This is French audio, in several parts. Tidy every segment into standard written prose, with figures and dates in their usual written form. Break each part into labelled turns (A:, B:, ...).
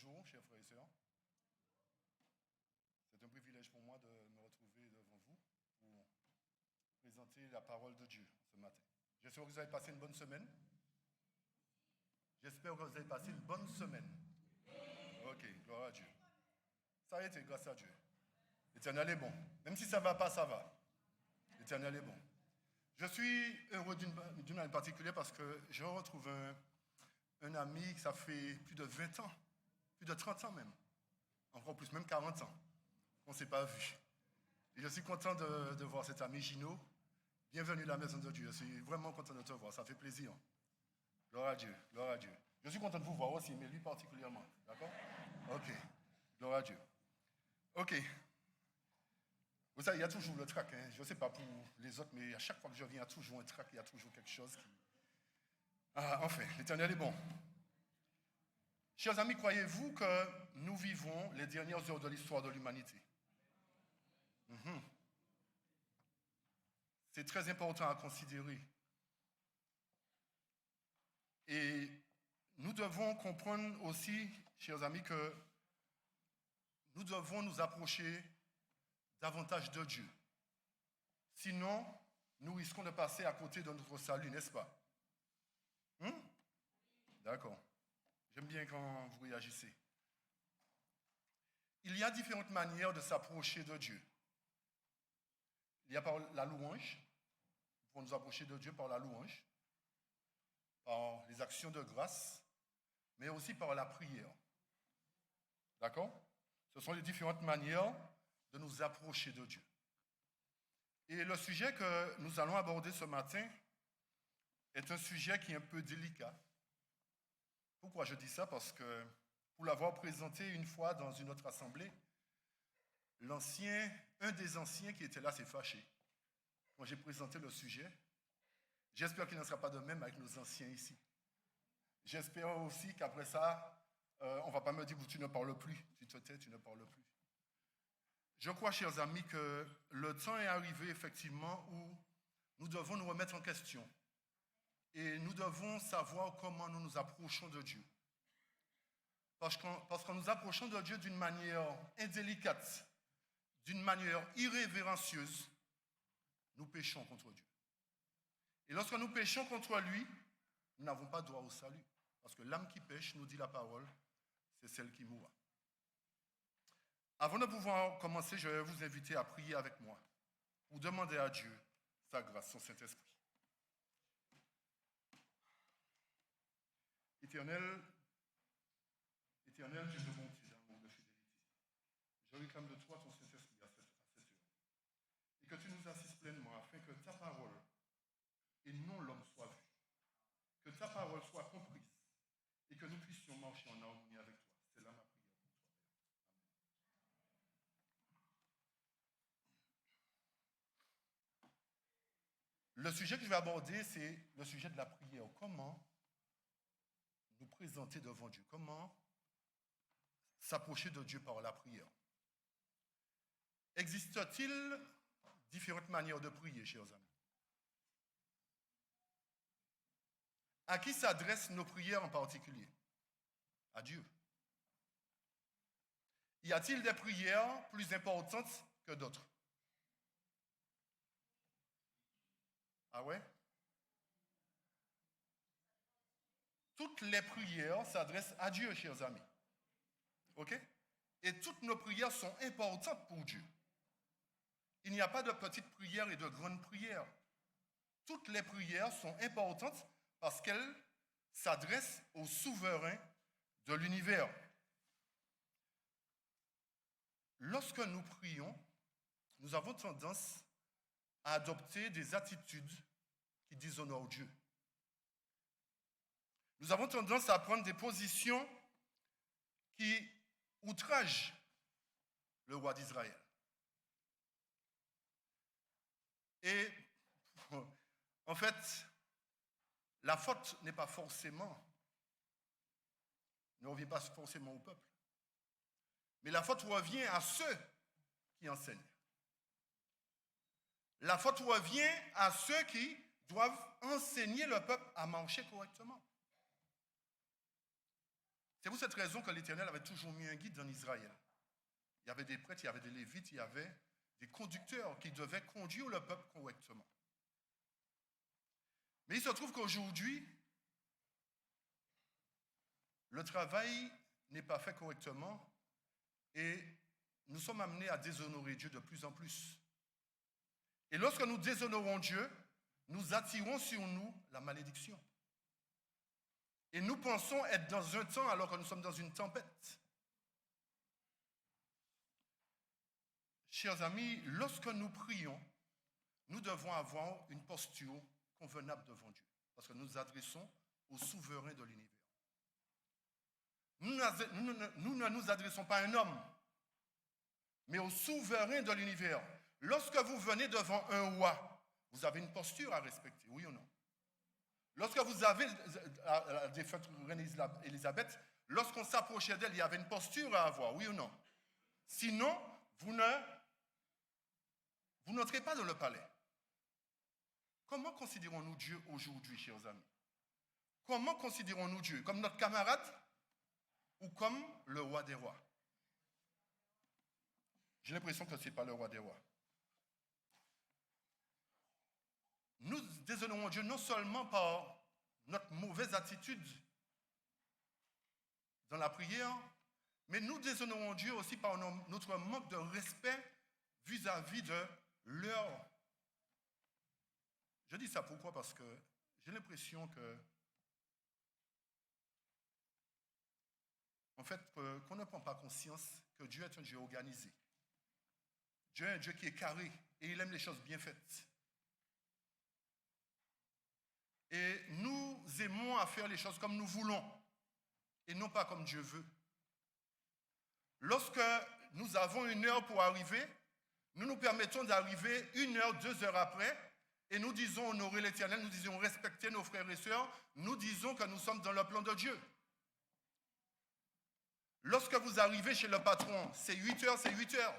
A: Bonjour, chers frères et sœurs. C'est un privilège pour moi de me retrouver devant vous pour présenter la parole de Dieu ce matin. J'espère que vous avez passé une bonne semaine. J'espère que vous avez passé une bonne semaine. Ok, gloire à Dieu. Ça a été, grâce à Dieu. L'Éternel est bon. Même si ça ne va pas, ça va. L'Éternel est bon. Je suis heureux d'une manière particulière parce que je retrouve un ami que ça fait plus de 20 ans, plus de 30 ans même, encore plus, même 40 ans, qu'on ne s'est pas vu. Et je suis content de voir cet ami Gino. Bienvenue à la maison de Dieu. Je suis vraiment content de te voir, ça fait plaisir. Gloire à Dieu, gloire à Dieu. Je suis content de vous voir aussi, mais lui particulièrement. D'accord? Ok, gloire à Dieu. Ok. Vous savez, il y a toujours le trac. Je ne sais pas pour les autres, mais à chaque fois que je viens, il y a toujours un trac, il y a toujours quelque chose qui... enfin, l'Éternel est bon. Chers amis, croyez-vous que nous vivons les dernières heures de l'histoire de l'humanité? C'est très important à considérer. Et nous devons comprendre aussi, chers amis, que nous devons nous approcher davantage de Dieu. Sinon, nous risquons de passer à côté de notre salut, n'est-ce pas? D'accord. J'aime bien quand vous réagissez. Il y a différentes manières de s'approcher de Dieu. Il y a par la louange. Nous pouvons nous approcher de Dieu par la louange, par les actions de grâce, mais aussi par la prière. D'accord? Ce sont les différentes manières de nous approcher de Dieu. Et le sujet que nous allons aborder ce matin est un sujet qui est un peu délicat. Pourquoi je dis ça? Parce que pour l'avoir présenté une fois dans une autre assemblée, un des anciens qui était là s'est fâché. Quand j'ai présenté le sujet, j'espère qu'il n'en sera pas de même avec nos anciens ici. J'espère aussi qu'après ça, on ne va pas me dire que tu ne parles plus. Tu te tais, tu ne parles plus. Je crois, chers amis, que le temps est arrivé effectivement où nous devons nous remettre en question. Et nous devons savoir comment nous nous approchons de Dieu. Parce qu'en nous approchant de Dieu d'une manière indélicate, d'une manière irrévérencieuse, nous péchons contre Dieu. Et lorsque nous péchons contre lui, nous n'avons pas droit au salut. Parce que l'âme qui pêche, nous dit la parole, c'est celle qui mourra. Avant de pouvoir commencer, je vais vous inviter à prier avec moi pour demander à Dieu sa grâce, son Saint-Esprit. Éternel, Dieu de bonté, d'amour, de fidélité, je réclame de toi ton Saint-Esprit à cette heure. Et que tu nous assistes pleinement afin que ta parole et non l'homme soit vue. Que ta parole soit comprise et que nous puissions marcher en harmonie avec toi. C'est là ma prière pour toi, Père. Amen. Le sujet que je vais aborder, c'est le sujet de la prière. Comment nous présenter devant Dieu? Comment s'approcher de Dieu par la prière? Existe-t-il différentes manières de prier, chers amis? À qui s'adressent nos prières en particulier? À Dieu. Y a-t-il des prières plus importantes que d'autres? Ah ouais? Toutes les prières s'adressent à Dieu, chers amis. OK? Et toutes nos prières sont importantes pour Dieu. Il n'y a pas de petites prières et de grandes prières. Toutes les prières sont importantes parce qu'elles s'adressent au souverain de l'univers. Lorsque nous prions, nous avons tendance à adopter des attitudes qui déshonorent Dieu. Nous avons tendance à prendre des positions qui outragent le roi d'Israël. Et en fait, la faute ne revient pas forcément au peuple. Mais la faute revient à ceux qui enseignent. La faute revient à ceux qui doivent enseigner le peuple à marcher correctement. C'est pour cette raison que l'Éternel avait toujours mis un guide en Israël. Il y avait des prêtres, il y avait des lévites, il y avait des conducteurs qui devaient conduire le peuple correctement. Mais il se trouve qu'aujourd'hui, le travail n'est pas fait correctement et nous sommes amenés à déshonorer Dieu de plus en plus. Et lorsque nous déshonorons Dieu, nous attirons sur nous la malédiction. Et nous pensons être dans un temps alors que nous sommes dans une tempête. Chers amis, lorsque nous prions, nous devons avoir une posture convenable devant Dieu. Parce que nous nous adressons au souverain de l'univers. Nous ne nous adressons pas à un homme, mais au souverain de l'univers. Lorsque vous venez devant un roi, vous avez une posture à respecter, oui ou non? Lorsque vous avez la défunte reine Élisabeth, lorsqu'on s'approchait d'elle, il y avait une posture à avoir, oui ou non? Sinon, vous n'entrez pas dans le palais. Comment considérons-nous Dieu aujourd'hui, chers amis? Comment considérons-nous Dieu? Comme notre camarade ou comme le roi des rois? J'ai l'impression que ce n'est pas le roi des rois. Nous déshonorons Dieu non seulement par notre mauvaise attitude dans la prière, mais nous déshonorons Dieu aussi par notre manque de respect vis-à-vis de l'heure. Je dis ça pourquoi? Parce que j'ai l'impression que, en fait, qu'on ne prend pas conscience que Dieu est un Dieu organisé. Dieu est un Dieu qui est carré et il aime les choses bien faites. Et nous aimons à faire les choses comme nous voulons et non pas comme Dieu veut. Lorsque nous avons une heure pour arriver, nous nous permettons d'arriver 1 heure, 2 heures après et nous disons honorer l'Éternel, nous disons respecter nos frères et sœurs, nous disons que nous sommes dans le plan de Dieu. Lorsque vous arrivez chez le patron, c'est 8 heures, c'est 8 heures.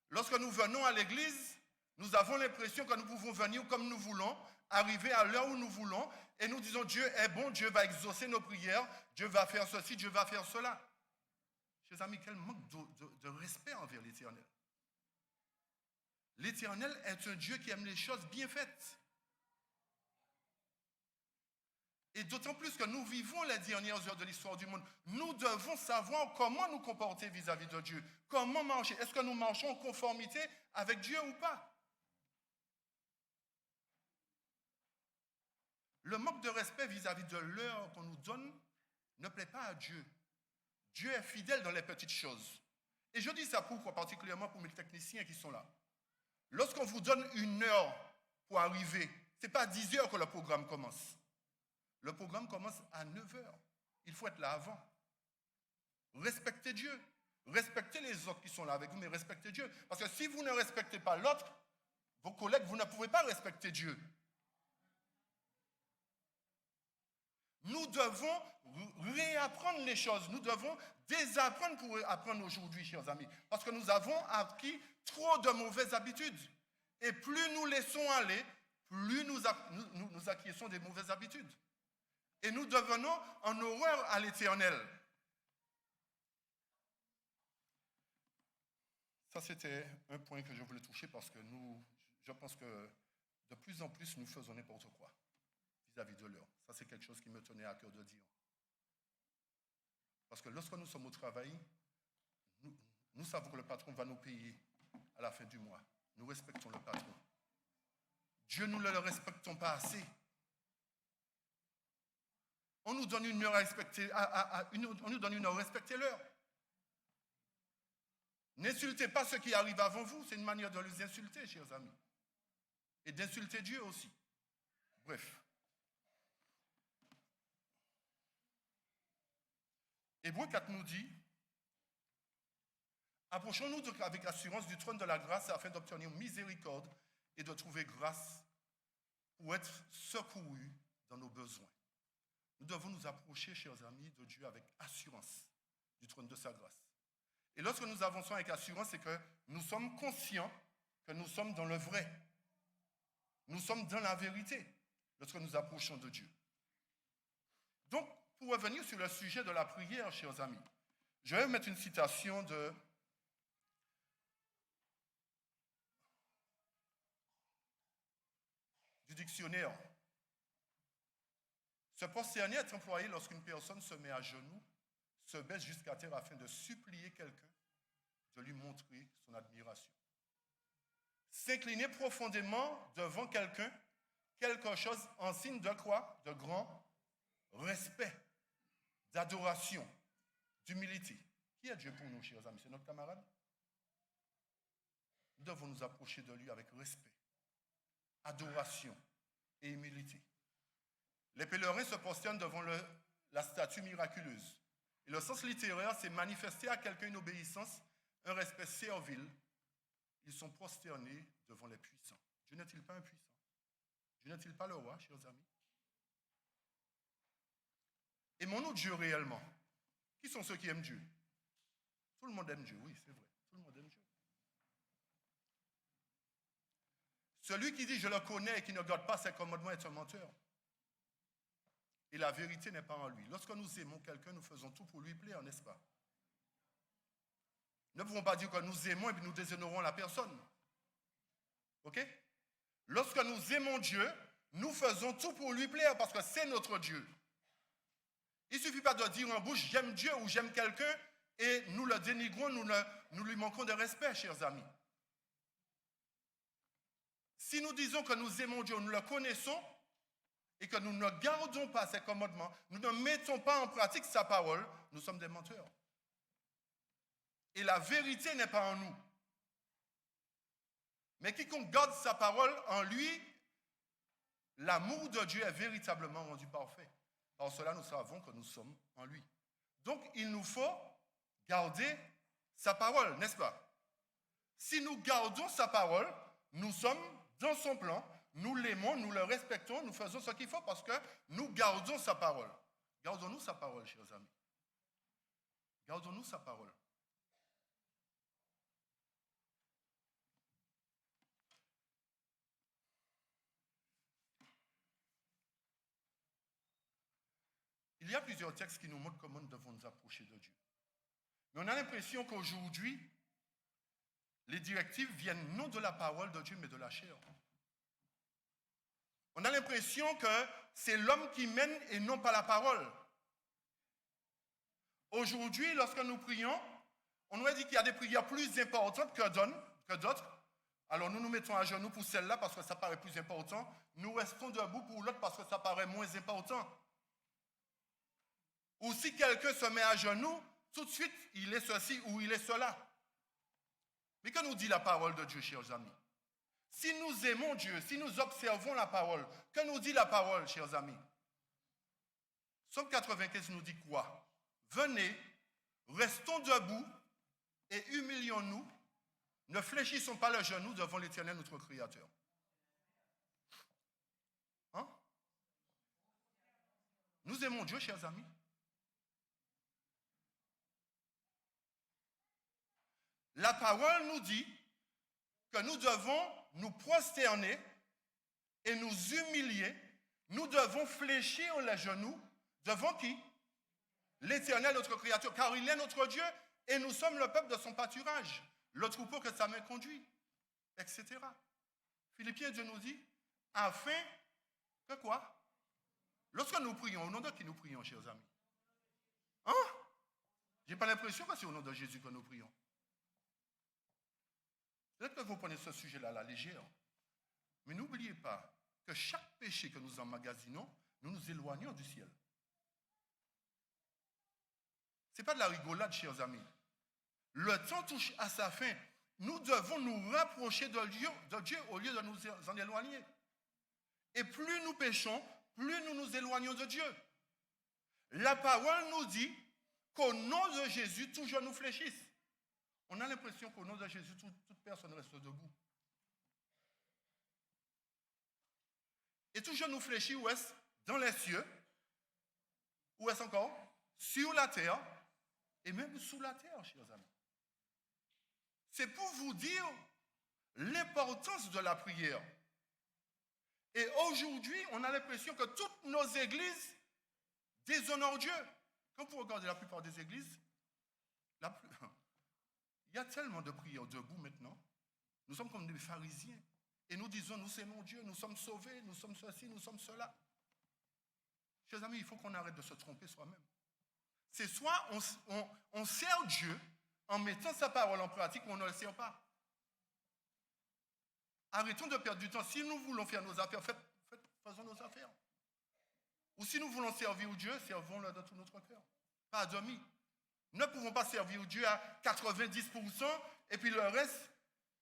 A: Lorsque nous venons à l'église, nous avons l'impression que nous pouvons venir comme nous voulons, arriver à l'heure où nous voulons, et nous disons Dieu est bon, Dieu va exaucer nos prières, Dieu va faire ceci, Dieu va faire cela. Chers amis, quel manque de respect envers l'Éternel. L'Éternel est un Dieu qui aime les choses bien faites. Et d'autant plus que nous vivons les dernières heures de l'histoire du monde, nous devons savoir comment nous comporter vis-à-vis de Dieu. Comment marcher? Est-ce que nous marchons en conformité avec Dieu ou pas? Le manque de respect vis-à-vis de l'heure qu'on nous donne ne plaît pas à Dieu. Dieu est fidèle dans les petites choses. Et je dis ça pourquoi, particulièrement pour mes techniciens qui sont là. Lorsqu'on vous donne 1 heure pour arriver, ce n'est pas à 10 heures que le programme commence. Le programme commence à 9 heures. Il faut être là avant. Respectez Dieu. Respectez les autres qui sont là avec vous, mais respectez Dieu. Parce que si vous ne respectez pas l'autre, vos collègues, vous ne pouvez pas respecter Dieu. Nous devons réapprendre les choses. Nous devons désapprendre pour apprendre aujourd'hui, chers amis. Parce que nous avons acquis trop de mauvaises habitudes. Et plus nous laissons aller, plus nous acquiesçons des mauvaises habitudes. Et nous devenons en horreur à l'Éternel. Ça, c'était un point que je voulais toucher parce que je pense que de plus en plus, nous faisons n'importe quoi vis-à-vis de l'heure. Ça, c'est quelque chose qui me tenait à cœur de dire. Parce que lorsque nous sommes au travail, nous savons que le patron va nous payer à la fin du mois. Nous respectons le patron. Dieu, nous ne le respectons pas assez. On nous donne 1 heure à respecter, on nous donne 1 heure, respectez-leur. N'insultez pas ceux qui arrivent avant vous, c'est une manière de les insulter, chers amis. Et d'insulter Dieu aussi. Bref. Hébreux 4 nous dit, approchons-nous avec assurance du trône de la grâce afin d'obtenir miséricorde et de trouver grâce pour être secourus dans nos besoins. Nous devons nous approcher, chers amis, de Dieu avec assurance du trône de sa grâce. Et lorsque nous avançons avec assurance, c'est que nous sommes conscients que nous sommes dans le vrai. Nous sommes dans la vérité lorsque nous approchons de Dieu. Donc, pour revenir sur le sujet de la prière, chers amis, je vais mettre une citation du dictionnaire. Ce prosterner est employé lorsqu'une personne se met à genoux, se baisse jusqu'à terre afin de supplier quelqu'un, de lui montrer son admiration. S'incliner profondément devant quelqu'un, quelque chose en signe de quoi? De grand respect, d'adoration, d'humilité. Qui est Dieu pour nous, chers amis? C'est notre camarade? Nous devons nous approcher de lui avec respect, adoration et humilité. Les pèlerins se prosternent devant la statue miraculeuse. Et le sens littéraire, c'est manifester à quelqu'un une obéissance, un respect servile. Ils sont prosternés devant les puissants. Dieu n'est-il pas un puissant? Dieu n'est-il pas le roi, chers amis? Aimons-nous Dieu réellement? Qui sont ceux qui aiment Dieu? Tout le monde aime Dieu, oui, c'est vrai. Tout le monde aime Dieu. Celui qui dit « je le connais » et qui ne garde pas ses commandements est un menteur. Et la vérité n'est pas en lui. Lorsque nous aimons quelqu'un, nous faisons tout pour lui plaire, n'est-ce pas? Nous ne pouvons pas dire que nous aimons et puis nous déshonorons la personne. Ok? Lorsque nous aimons Dieu, nous faisons tout pour lui plaire parce que c'est notre Dieu. Il ne suffit pas de dire en bouche « j'aime Dieu » ou « j'aime quelqu'un » et nous le dénigrons, nous lui manquons de respect, chers amis. Si nous disons que nous aimons Dieu, nous le connaissons, et que nous ne gardons pas ses commandements, nous ne mettons pas en pratique sa parole, nous sommes des menteurs. Et la vérité n'est pas en nous. Mais quiconque garde sa parole en lui, l'amour de Dieu est véritablement rendu parfait. Par cela, nous savons que nous sommes en lui. Donc, il nous faut garder sa parole, n'est-ce pas? Si nous gardons sa parole, nous sommes dans son plan, nous l'aimons, nous le respectons, nous faisons ce qu'il faut parce que nous gardons sa parole. Gardons-nous sa parole, chers amis. Gardons-nous sa parole. Il y a plusieurs textes qui nous montrent comment nous devons nous approcher de Dieu. Mais on a l'impression qu'aujourd'hui, les directives viennent non de la parole de Dieu, mais de la chair. On a l'impression que c'est l'homme qui mène et non pas la parole. Aujourd'hui, lorsque nous prions, on nous a dit qu'il y a des prières plus importantes que d'autres. Alors nous nous mettons à genoux pour celle-là parce que ça paraît plus important. Nous restons debout pour l'autre parce que ça paraît moins important. Ou si quelqu'un se met à genoux, tout de suite, il est ceci ou il est cela. Mais que nous dit la parole de Dieu, chers amis? Si nous aimons Dieu, si nous observons la parole, que nous dit la parole, chers amis? Psaume 95 nous dit quoi? Venez, restons debout et humilions-nous, ne fléchissons pas le genou devant l'Éternel, notre Créateur. Hein? Nous aimons Dieu, chers amis. La parole nous dit que nous devons nous prosterner et nous humilier. Nous devons fléchir les genoux devant qui? L'Éternel, notre Créateur, car il est notre Dieu et nous sommes le peuple de son pâturage, le troupeau que sa main conduit, etc. Philippiens, Dieu nous dit, afin que quoi? Lorsque nous prions, au nom de qui nous prions, chers amis? Hein? Je n'ai pas l'impression que c'est au nom de Jésus que nous prions. Peut-être que vous prenez ce sujet-là à la légère, mais n'oubliez pas que chaque péché que nous emmagasinons, nous nous éloignons du ciel. Ce n'est pas de la rigolade, chers amis. Le temps touche à sa fin. Nous devons nous rapprocher de Dieu au lieu de nous en éloigner. Et plus nous péchons, plus nous nous éloignons de Dieu. La parole nous dit qu'au nom de Jésus, tout genou fléchisse. On a l'impression qu'au nom de Jésus, toute personne reste debout. Et tout genou fléchit où est-ce? Dans les cieux. Où est-ce encore? Sur la terre. Et même sous la terre, chers amis. C'est pour vous dire l'importance de la prière. Et aujourd'hui, on a l'impression que toutes nos églises déshonorent Dieu. Quand vous regardez la plupart des églises, il y a tellement de prières debout maintenant. Nous sommes comme des pharisiens. Et nous disons, nous aimons Dieu, nous sommes sauvés, nous sommes ceci, nous sommes cela. Chers amis, il faut qu'on arrête de se tromper soi-même. C'est soit on sert Dieu en mettant sa parole en pratique ou on ne le sert pas. Arrêtons de perdre du temps. Si nous voulons faire nos affaires, faisons nos affaires. Ou si nous voulons servir Dieu, servons-le de tout notre cœur. Pas à demi. Nous ne pouvons pas servir Dieu à 90% et puis le reste,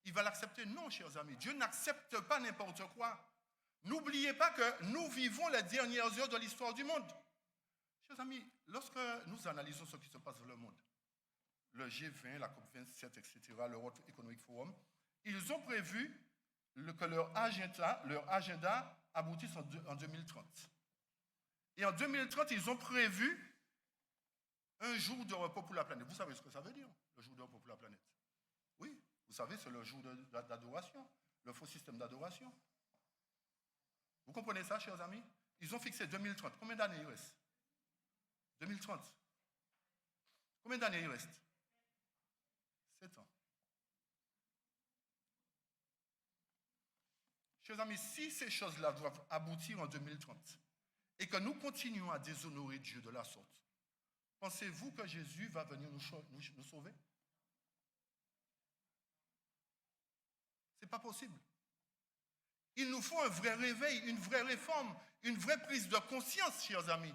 A: il va l'accepter. Non, chers amis, Dieu n'accepte pas n'importe quoi. N'oubliez pas que nous vivons les dernières heures de l'histoire du monde. Chers amis, lorsque nous analysons ce qui se passe dans le monde, le G20, la COP27, etc., le World Economic Forum, ils ont prévu que leur agenda aboutisse en 2030. Et en 2030, ils ont prévu un jour de repos pour la planète. Vous savez ce que ça veut dire, le jour de repos pour la planète? Oui, vous savez, c'est le jour d'adoration, le faux système d'adoration. Vous comprenez ça, chers amis? Ils ont fixé 2030. Combien d'années il reste? 2030. Combien d'années il reste? 7 ans. Chers amis, si ces choses-là doivent aboutir en 2030 et que nous continuons à déshonorer Dieu de la sorte, pensez-vous que Jésus va venir nous sauver? Ce n'est pas possible. Il nous faut un vrai réveil, une vraie réforme, une vraie prise de conscience, chers amis.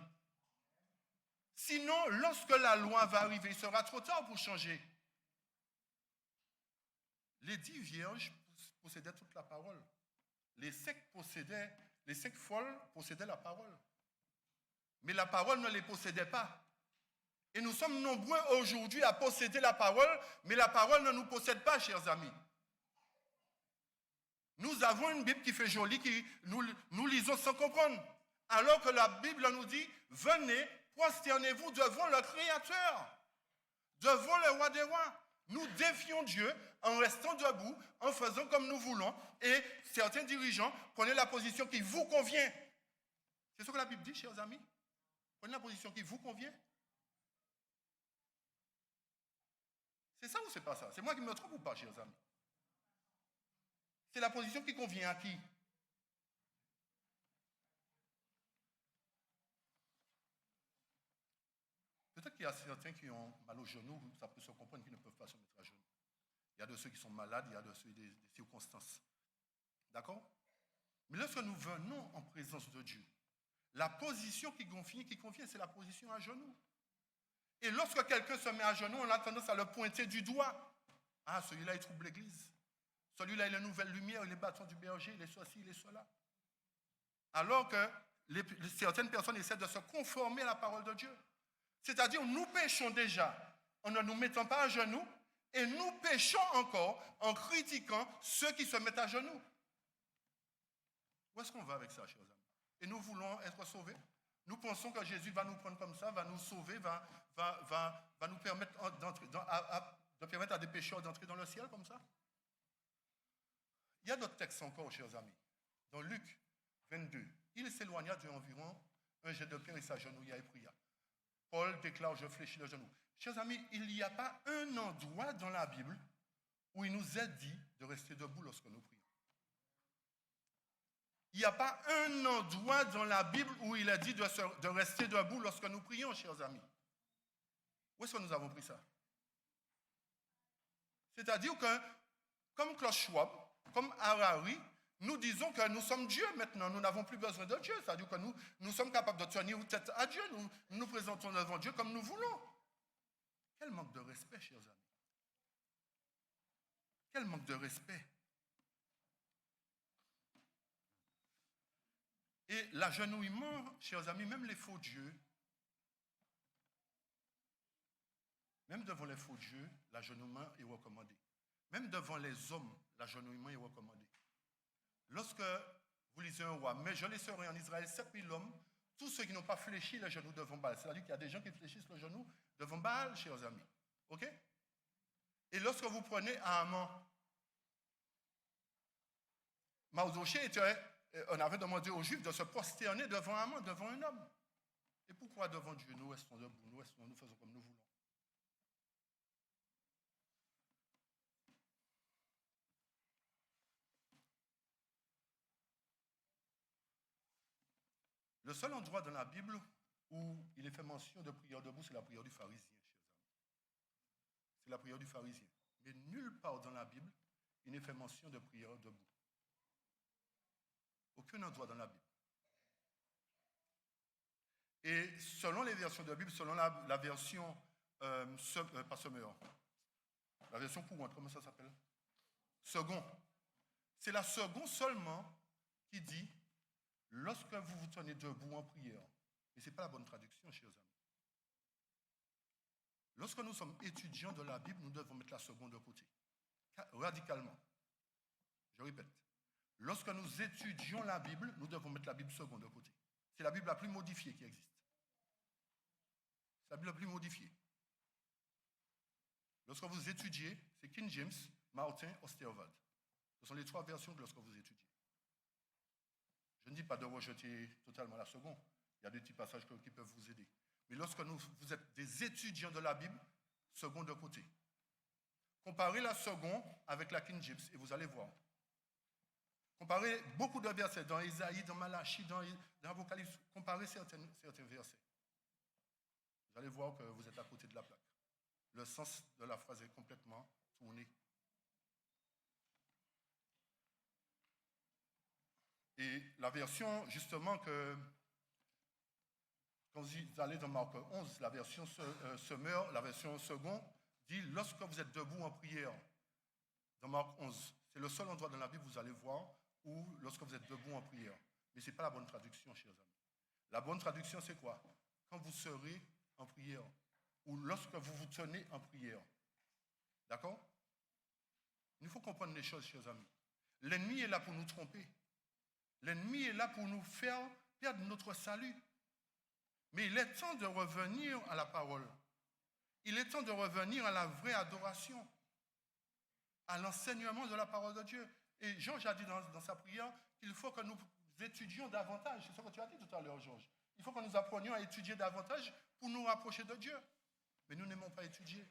A: Sinon, lorsque la loi va arriver, il sera trop tard pour changer. Les 10 vierges possédaient toute la parole. Les sectes folles possédaient la parole. Mais la parole ne les possédait pas. Et nous sommes nombreux aujourd'hui à posséder la parole, mais la parole ne nous possède pas, chers amis. Nous avons une Bible qui fait joli, nous lisons sans comprendre. Alors que la Bible nous dit, venez, prosternez-vous devant le Créateur, devant le roi des rois. Nous défions Dieu en restant debout, en faisant comme nous voulons, et certains dirigeants prenaient la position qui vous convient. C'est ce que la Bible dit, chers amis. Prenez la position qui vous convient. C'est ça ou c'est pas ça? C'est moi qui me trompe ou pas, chers amis? C'est la position qui convient à qui? Peut-être qu'il y a certains qui ont mal au genou, ça peut se comprendre qu'ils ne peuvent pas se mettre à genoux. Il y a de ceux qui sont malades, il y a de ceux des circonstances. D'accord? Mais lorsque nous venons en présence de Dieu, la position qui convient, c'est la position à genoux. Et lorsque quelqu'un se met à genoux, on a tendance à le pointer du doigt. Ah, celui-là, il trouble l'église. Celui-là, il a une nouvelle lumière, il est bâton du berger, il est ceci, il est cela. Alors que certaines personnes essaient de se conformer à la parole de Dieu. C'est-à-dire, nous péchons déjà en ne nous mettant pas à genoux et nous péchons encore en critiquant ceux qui se mettent à genoux. Où est-ce qu'on va avec ça, chers amis? Et nous voulons être sauvés. Nous pensons que Jésus va nous prendre comme ça, va nous sauver, va nous permettre de permettre à des pécheurs d'entrer dans le ciel comme ça. Il y a d'autres textes encore, chers amis. Dans Luc 22, il s'éloigna d'environ un jet de pierre et s'agenouilla et pria. Paul déclare, je fléchis le genou. Chers amis, il n'y a pas un endroit dans la Bible où il nous est dit de rester debout lorsque nous prions. Il n'y a pas un endroit dans la Bible où il a dit de rester debout lorsque nous prions, chers amis. Où est-ce que nous avons pris ça? C'est-à-dire que, comme Klaus Schwab, comme Harari, nous disons que nous sommes Dieu maintenant, nous n'avons plus besoin de Dieu. C'est-à-dire que nous sommes capables de tenir tête à Dieu, nous nous présentons devant Dieu comme nous voulons. Quel manque de respect, chers amis. Quel manque de respect. Et l'agenouillement, chers amis, même les faux dieux, même devant les faux dieux, l'agenouillement est recommandé. Même devant les hommes, l'agenouillement est recommandé. Lorsque vous lisez un roi, mais je laisserai en Israël 7000 hommes, tous ceux qui n'ont pas fléchi les genoux devant Baal. C'est-à-dire qu'il y a des gens qui fléchissent le genou devant Baal, chers amis. OK? Et lorsque vous prenez Haman, Mardochée on avait demandé aux Juifs de se prosterner devant Haman, devant un homme. Et pourquoi devant Dieu, nous restons debout, nous faisons comme nous voulons? Le seul endroit dans la Bible où il est fait mention de prière debout, c'est la prière du pharisien, chers amis. C'est la prière du pharisien. Mais nulle part dans la Bible, il n'est fait mention de prière debout. Aucun endroit dans la Bible. Et selon les versions de la Bible, selon la version, pas Semeur, la version courante, comment ça s'appelle? Second. C'est la seconde seulement qui dit lorsque vous vous tenez debout en prière. Et ce n'est pas la bonne traduction, chers amis. Lorsque nous sommes étudiants de la Bible, nous devons mettre la seconde de côté. Radicalement. Je répète. Lorsque nous étudions la Bible, nous devons mettre la Bible seconde de côté. C'est la Bible la plus modifiée qui existe. C'est la Bible la plus modifiée. Lorsque vous étudiez, c'est King James, Martin, Osterwald. Ce sont les trois versions que lorsque vous étudiez. Je ne dis pas de rejeter totalement la seconde. Il y a des petits passages qui peuvent vous aider. Mais lorsque vous êtes des étudiants de la Bible, seconde de côté. Comparez la seconde avec la King James et vous allez voir. Comparez beaucoup de versets dans Ésaïe, dans Malachie, dans l'Apocalypse. Comparez certains versets. Vous allez voir que vous êtes à côté de la plaque. Le sens de la phrase est complètement tourné. Et la version, justement, quand vous allez dans Marc 11, la version Semeur, la version seconde, dit lorsque vous êtes debout en prière, dans Marc 11, c'est le seul endroit dans la Bible où vous allez voir où lorsque vous êtes debout en prière. Mais ce n'est pas la bonne traduction, chers amis. La bonne traduction, c'est quoi? Quand vous serez en prière, ou lorsque vous vous tenez en prière. D'accord? Il faut comprendre les choses, chers amis. L'ennemi est là pour nous tromper. L'ennemi est là pour nous faire perdre notre salut. Mais il est temps de revenir à la parole. Il est temps de revenir à la vraie adoration, à l'enseignement de la parole de Dieu. Et Georges a dit dans sa prière qu'il faut que nous étudions davantage. C'est ce que tu as dit tout à l'heure, Georges. Il faut que nous apprenions à étudier davantage pour nous rapprocher de Dieu. Mais nous n'aimons pas étudier.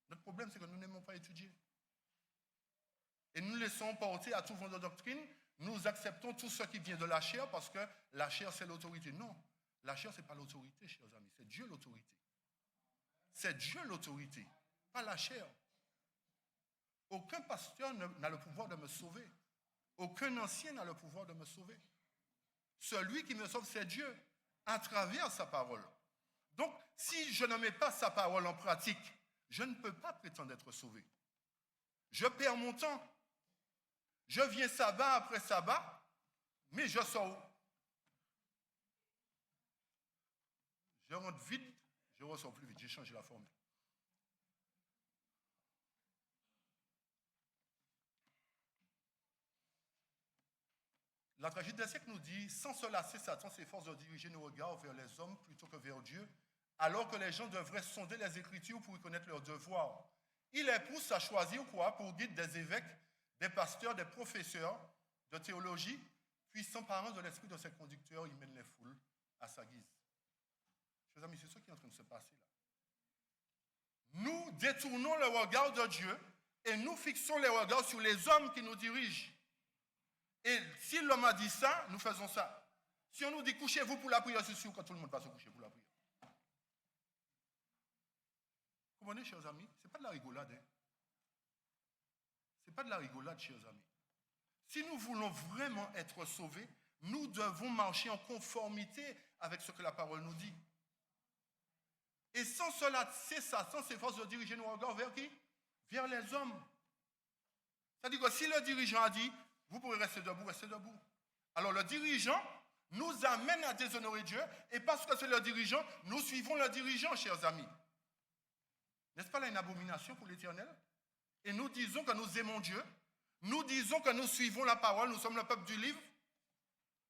A: Notre problème, c'est que nous n'aimons pas étudier. Et nous laissons porter à tout vent de doctrine. Nous acceptons tout ce qui vient de la chair parce que la chair, c'est l'autorité. Non, la chair, ce n'est pas l'autorité, chers amis. C'est Dieu l'autorité. C'est Dieu l'autorité, pas la chair. Aucun pasteur n'a le pouvoir de me sauver. Aucun ancien n'a le pouvoir de me sauver. Celui qui me sauve, c'est Dieu, à travers sa parole. Donc, si je ne mets pas sa parole en pratique, je ne peux pas prétendre être sauvé. Je perds mon temps. Je viens sabbat après sabbat, mais je sors où? Je rentre vite, je ressors plus vite. J'ai changé la formule. La tragédie des siècles nous dit, sans se lasser, Satan s'efforce de diriger nos regards vers les hommes plutôt que vers Dieu, alors que les gens devraient sonder les Écritures pour y connaître leurs devoirs. Il les pousse à choisir quoi? Pour guide des évêques, des pasteurs, des professeurs de théologie, puis s'emparant de l'esprit de ses conducteurs, il mène les foules à sa guise. Chers amis, c'est ce qui est en train de se passer là. Nous détournons le regard de Dieu et nous fixons les regards sur les hommes qui nous dirigent. Et si l'homme a dit ça, nous faisons ça. Si on nous dit couchez-vous pour la prière, c'est sûr que tout le monde va se coucher pour la prière. Vous comprenez, chers amis? Ce n'est pas de la rigolade. Hein? Ce n'est pas de la rigolade, chers amis. Si nous voulons vraiment être sauvés, nous devons marcher en conformité avec ce que la parole nous dit. Et sans cela, c'est ça, sans s'efforcer de diriger nos regards vers qui? Vers les hommes. C'est-à-dire que si le dirigeant a dit, vous pourrez rester debout, restez debout. Alors le dirigeant nous amène à déshonorer Dieu, et parce que c'est le dirigeant, nous suivons le dirigeant, chers amis. N'est-ce pas là une abomination pour l'Éternel? Et nous disons que nous aimons Dieu, nous disons que nous suivons la parole, nous sommes le peuple du livre.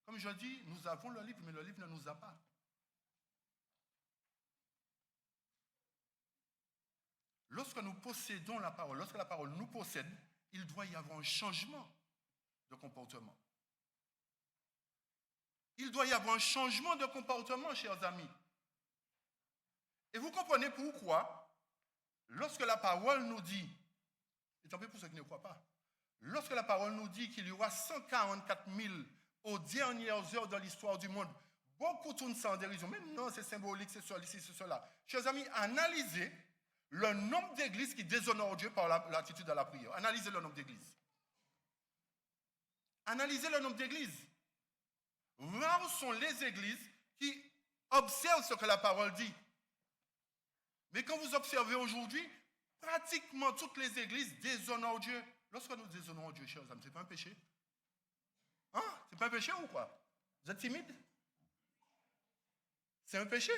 A: Comme je dis, nous avons le livre, mais le livre ne nous a pas. Lorsque nous possédons la parole, lorsque la parole nous possède, il doit y avoir un changement de comportement. Il doit y avoir un changement de comportement, chers amis. Et vous comprenez pourquoi, lorsque la parole nous dit, et tant pis pour ceux qui ne croient pas, lorsque la parole nous dit qu'il y aura 144 000 aux dernières heures de l'histoire du monde, beaucoup tournent ça en dérision. Mais non, c'est symbolique, c'est ceci, c'est cela. Chers amis, analysez le nombre d'églises qui déshonorent Dieu par l'attitude à la prière. Analysez le nombre d'églises. Analysez le nombre d'églises. Rares sont les églises qui observent ce que la parole dit. Mais quand vous observez aujourd'hui, pratiquement toutes les églises déshonorent Dieu. Lorsque nous déshonorons Dieu, chers amis, ce n'est pas un péché? Hein? C'est pas un péché ou quoi? Vous êtes timide? C'est un péché.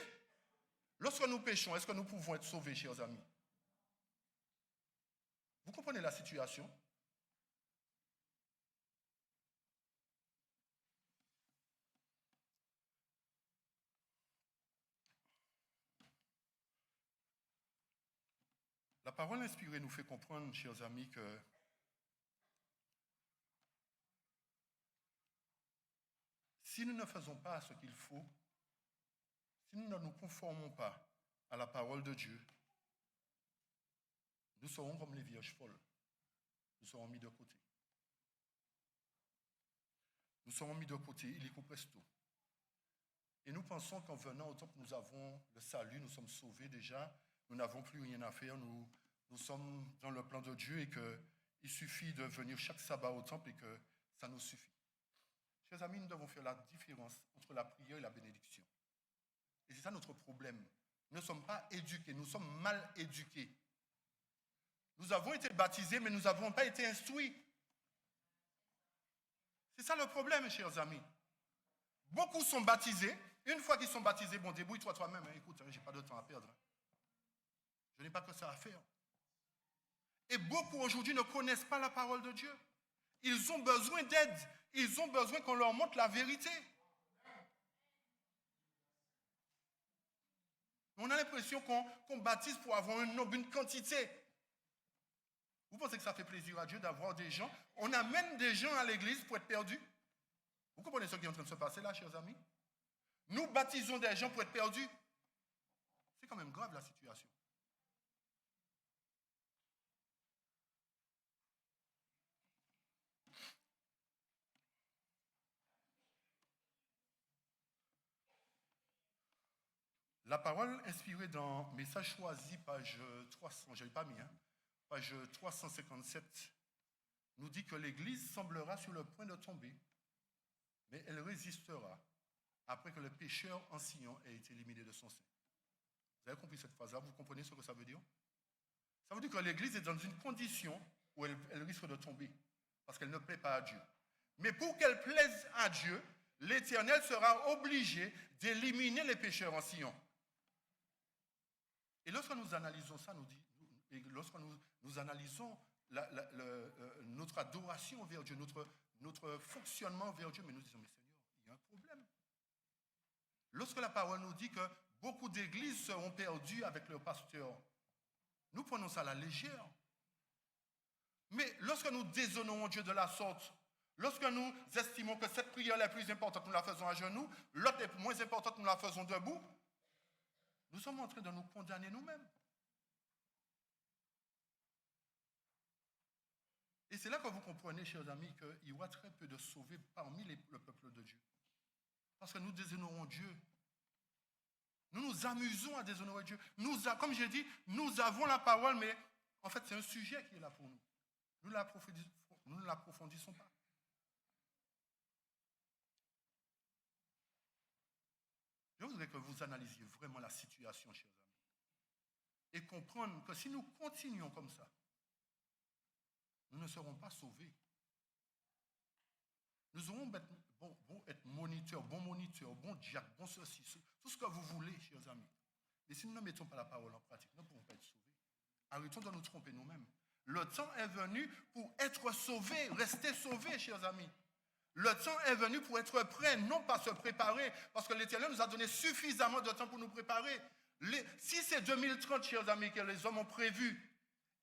A: Lorsque nous péchons, est-ce que nous pouvons être sauvés, chers amis? Vous comprenez la situation? La parole inspirée nous fait comprendre, chers amis, que si nous ne faisons pas ce qu'il faut, si nous ne nous conformons pas à la parole de Dieu, nous serons comme les vierges folles. Nous serons mis de côté. Nous serons mis de côté, illico presto. Et nous pensons qu'en venant au temple, nous avons le salut, nous sommes sauvés déjà, nous n'avons plus rien à faire, nous sommes dans le plan de Dieu et qu'il suffit de venir chaque sabbat au temple et que ça nous suffit. Chers amis, nous devons faire la différence entre la prière et la bénédiction. Et c'est ça notre problème. Nous ne sommes pas éduqués, nous sommes mal éduqués. Nous avons été baptisés, mais nous n'avons pas été instruits. C'est ça le problème, chers amis. Beaucoup sont baptisés. Une fois qu'ils sont baptisés, bon, débrouille-toi toi-même. Hein, écoute, je n'ai pas de temps à perdre. Je n'ai pas que ça à faire. Et beaucoup aujourd'hui ne connaissent pas la parole de Dieu. Ils ont besoin d'aide. Ils ont besoin qu'on leur montre la vérité. On a l'impression qu'on baptise pour avoir un nombre, une quantité. Vous pensez que ça fait plaisir à Dieu d'avoir des gens? On amène des gens à l'église pour être perdus. Vous comprenez ce qui est en train de se passer là, chers amis? Nous baptisons des gens pour être perdus. C'est quand même grave la situation. La parole inspirée dans Message choisi, page 300, je n'avais pas mis, hein, page 357, nous dit que l'Église semblera sur le point de tomber, mais elle résistera après que le pécheur ancien ait été éliminé de son sein. Vous avez compris cette phrase-là? Vous comprenez ce que ça veut dire? Ça veut dire que l'Église est dans une condition où elle risque de tomber, parce qu'elle ne plaît pas à Dieu. Mais pour qu'elle plaise à Dieu, l'Éternel sera obligé d'éliminer les pécheurs anciens. Et lorsque nous analysons ça, lorsque nous analysons notre adoration vers Dieu, notre fonctionnement vers Dieu, mais nous disons, mais Seigneur, il y a un problème. Lorsque la parole nous dit que beaucoup d'églises seront perdues avec leurs pasteurs, nous prenons ça à la légère. Mais lorsque nous déshonorons Dieu de la sorte, lorsque nous estimons que cette prière est la plus importante, nous la faisons à genoux, l'autre est moins importante, nous la faisons debout, nous sommes en train de nous condamner nous-mêmes. Et c'est là que vous comprenez, chers amis, qu'il y aura très peu de sauvés parmi le peuple de Dieu. Parce que nous déshonorons Dieu. Nous nous amusons à déshonorer Dieu. Comme j'ai dit, nous avons la parole, mais en fait, c'est un sujet qui est là pour nous. Nous ne l'approfondissons pas. Je voudrais que vous analysiez vraiment la situation, chers amis. Et comprendre que si nous continuons comme ça, nous ne serons pas sauvés. Nous aurons être moniteurs, bon diacre, bon ceci, tout ce que vous voulez, chers amis. Mais si nous ne mettons pas la parole en pratique, nous ne pourrons pas être sauvés. Arrêtons de nous tromper nous-mêmes. Le temps est venu pour être sauvés, rester sauvés, chers amis. Le temps est venu pour être prêt, non pas se préparer, parce que l'Éternel nous a donné suffisamment de temps pour nous préparer. Si c'est 2030, chers amis, que les hommes ont prévu,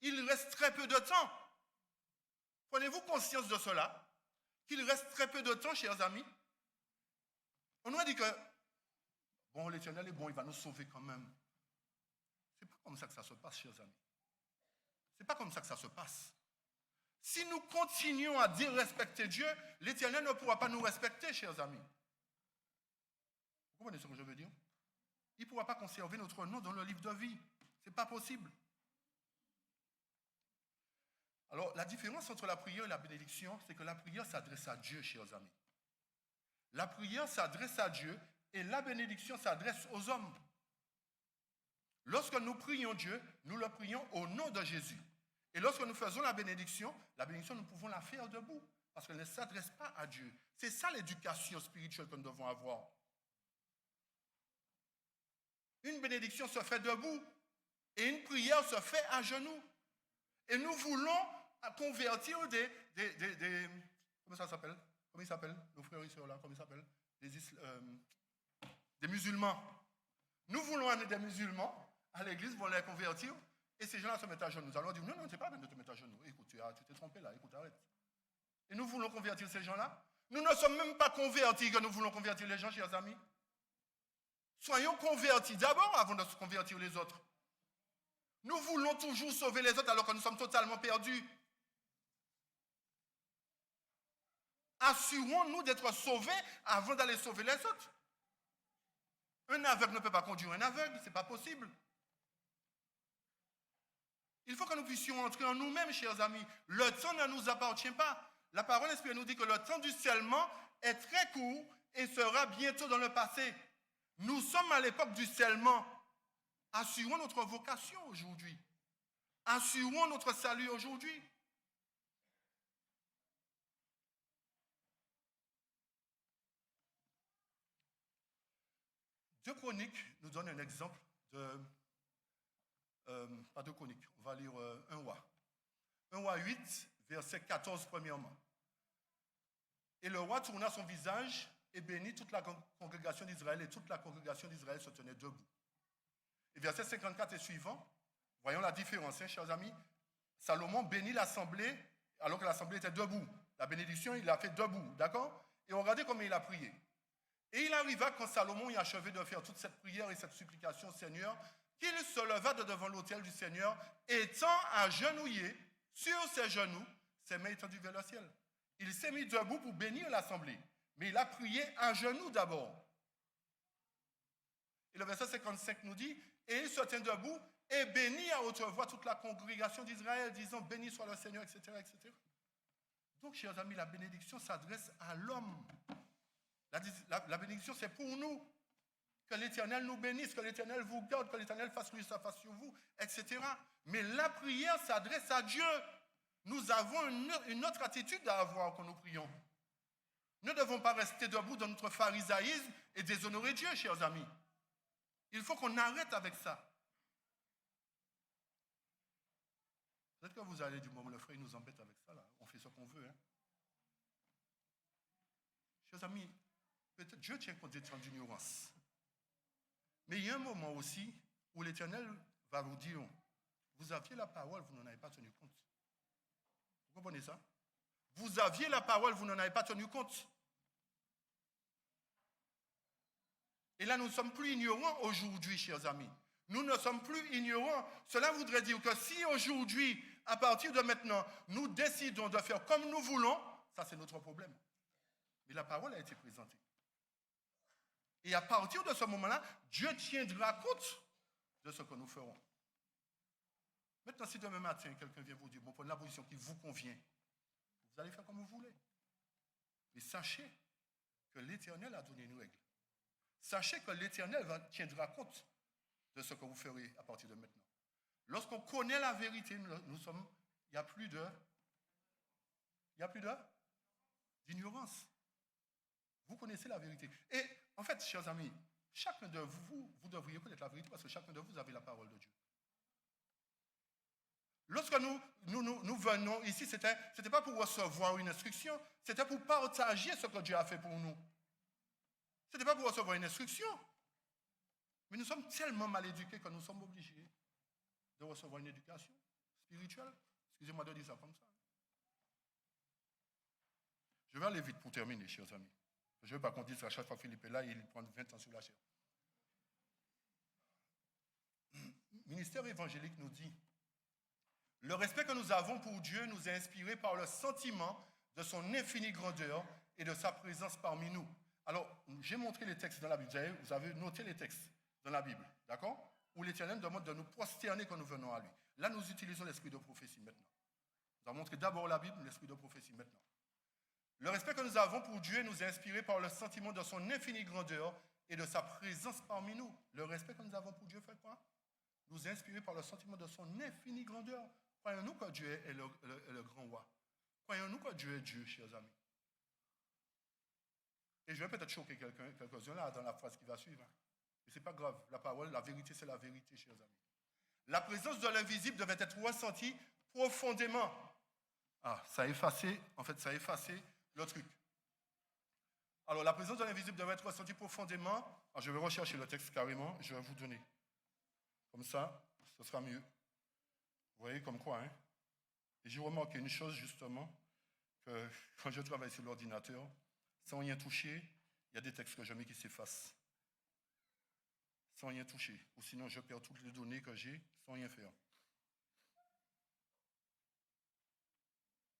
A: il reste très peu de temps. Prenez-vous conscience de cela? Qu'il reste très peu de temps, chers amis. On nous a dit que, bon, l'Éternel est bon, il va nous sauver quand même. Ce n'est pas comme ça que ça se passe, chers amis. Ce n'est pas comme ça que ça se passe. Si nous continuons à dire respecter Dieu, l'Éternel ne pourra pas nous respecter, chers amis. Vous comprenez ce que je veux dire? Il ne pourra pas conserver notre nom dans le livre de vie. Ce n'est pas possible. Alors, la différence entre la prière et la bénédiction, c'est que la prière s'adresse à Dieu, chers amis. La prière s'adresse à Dieu et la bénédiction s'adresse aux hommes. Lorsque nous prions Dieu, nous le prions au nom de Jésus. Et lorsque nous faisons la bénédiction, nous pouvons la faire debout, parce qu'elle ne s'adresse pas à Dieu. C'est ça l'éducation spirituelle que nous devons avoir. Une bénédiction se fait debout et une prière se fait à genoux. Et nous voulons convertir comment ça s'appelle? Comment ils s'appellent? Nos frères et sœurs là, comment ils s'appellent? Des musulmans. Nous voulons amener des musulmans à l'église pour les convertir. Et ces gens-là se mettent à genoux. Nous allons dire, non, c'est pas bien de te mettre à genoux. Écoute, tu t'es trompé là, écoute, arrête. Et nous voulons convertir ces gens-là. Nous ne sommes même pas convertis que nous voulons convertir les gens, chers amis. Soyons convertis d'abord avant de se convertir les autres. Nous voulons toujours sauver les autres alors que nous sommes totalement perdus. Assurons-nous d'être sauvés avant d'aller sauver les autres. Un aveugle ne peut pas conduire un aveugle, ce n'est pas possible. Il faut que nous puissions entrer en nous-mêmes, chers amis. Le temps ne nous appartient pas. La parole inspirée nous dit que le temps du scellement est très court et sera bientôt dans le passé. Nous sommes à l'époque du scellement. Assurons notre vocation aujourd'hui. Assurons notre salut aujourd'hui. Deux Chroniques nous donnent un exemple de... pas de Chroniques, on va lire 1 Roi. 1 Roi 8, verset 14 premièrement. Et le roi tourna son visage et bénit toute la congrégation d'Israël, et toute la congrégation d'Israël se tenait debout. Et verset 54 et suivant, voyons la différence, hein, chers amis. Salomon bénit l'assemblée alors que l'assemblée était debout. La bénédiction, il l'a fait debout, d'accord? Et regardez comment il a prié. Et il arriva quand Salomon y achevé de faire toute cette prière et cette supplication au Seigneur, qu'il se leva de devant l'autel du Seigneur, étant agenouillé sur ses genoux, ses mains étendues vers le ciel. Il s'est mis debout pour bénir l'assemblée, mais il a prié à genoux d'abord. Et le verset 55 nous dit, et il se tient debout et bénit à haute voix toute la congrégation d'Israël, disant, béni soit le Seigneur, etc., etc. Donc, chers amis, la bénédiction s'adresse à l'homme. La bénédiction, c'est pour nous. Que l'Éternel nous bénisse, que l'Éternel vous garde, que l'Éternel fasse lui sa face sur vous, etc. Mais la prière s'adresse à Dieu. Nous avons une autre attitude à avoir quand nous prions. Nous ne devons pas rester debout dans notre pharisaïsme et déshonorer Dieu, chers amis. Il faut qu'on arrête avec ça. Peut-être que vous allez dire, bon, le frère, il nous embête avec ça, là. On fait ce qu'on veut. Hein. Chers amis, peut-être Dieu tient compte des temps d'ignorance. Mais il y a un moment aussi où l'Éternel va vous dire, vous aviez la parole, vous n'en avez pas tenu compte. Vous comprenez ça? Vous aviez la parole, vous n'en avez pas tenu compte. Et là, nous ne sommes plus ignorants aujourd'hui, chers amis. Nous ne sommes plus ignorants. Cela voudrait dire que si aujourd'hui, à partir de maintenant, nous décidons de faire comme nous voulons, ça c'est notre problème. Mais la parole a été présentée. Et à partir de ce moment-là, Dieu tiendra compte de ce que nous ferons. Maintenant, si demain matin, quelqu'un vient vous dire, bon, prenez la position qui vous convient, vous allez faire comme vous voulez. Mais sachez que l'Éternel a donné une règle. Sachez que l'Éternel tiendra compte de ce que vous ferez à partir de maintenant. Lorsqu'on connaît la vérité, il n'y a plus d'ignorance. Vous connaissez la vérité. Et en fait, chers amis, chacun de vous, vous devriez connaître la vérité parce que chacun de vous avez la parole de Dieu. Lorsque nous venons ici, ce n'était pas pour recevoir une instruction, c'était pour partager ce que Dieu a fait pour nous. Ce n'était pas pour recevoir une instruction. Mais nous sommes tellement mal éduqués que nous sommes obligés de recevoir une éducation spirituelle. Excusez-moi de dire ça comme ça. Je vais aller vite pour terminer, chers amis. Je ne veux pas qu'on dise à chaque fois Philippe est là, il prend 20 ans sur la chair. ministère évangélique nous dit, le respect que nous avons pour Dieu nous est inspiré par le sentiment de son infinie grandeur et de sa présence parmi nous. Alors, j'ai montré les textes dans la Bible. Vous avez noté les textes dans la Bible, d'accord? Où l'Éternel demande de nous prosterner quand nous venons à lui. Là, nous utilisons l'esprit de prophétie maintenant. Nous avons montré d'abord la Bible, l'esprit de prophétie maintenant. Le respect que nous avons pour Dieu nous est inspiré par le sentiment de son infinie grandeur et de sa présence parmi nous. Le respect que nous avons pour Dieu fait quoi? Nous est inspiré par le sentiment de son infinie grandeur. Croyons-nous que Dieu est le grand roi? Croyons-nous que Dieu est Dieu, chers amis? Et je vais peut-être choquer quelques-uns là dans la phrase qui va suivre. Mais ce n'est pas grave. La parole, la vérité, c'est la vérité, chers amis. La présence de l'invisible devait être ressentie profondément. Ah, ça a effacé le truc. Alors, la présence de l'invisible devait être ressentie profondément. Alors, je vais rechercher le texte carrément. Je vais vous donner. Comme ça, ce sera mieux. Vous voyez comme quoi, hein? Et j'ai remarqué une chose, justement, que quand je travaille sur l'ordinateur, sans rien toucher, il y a des textes que je mets qui s'effacent. Sans rien toucher. Ou sinon, je perds toutes les données que j'ai sans rien faire.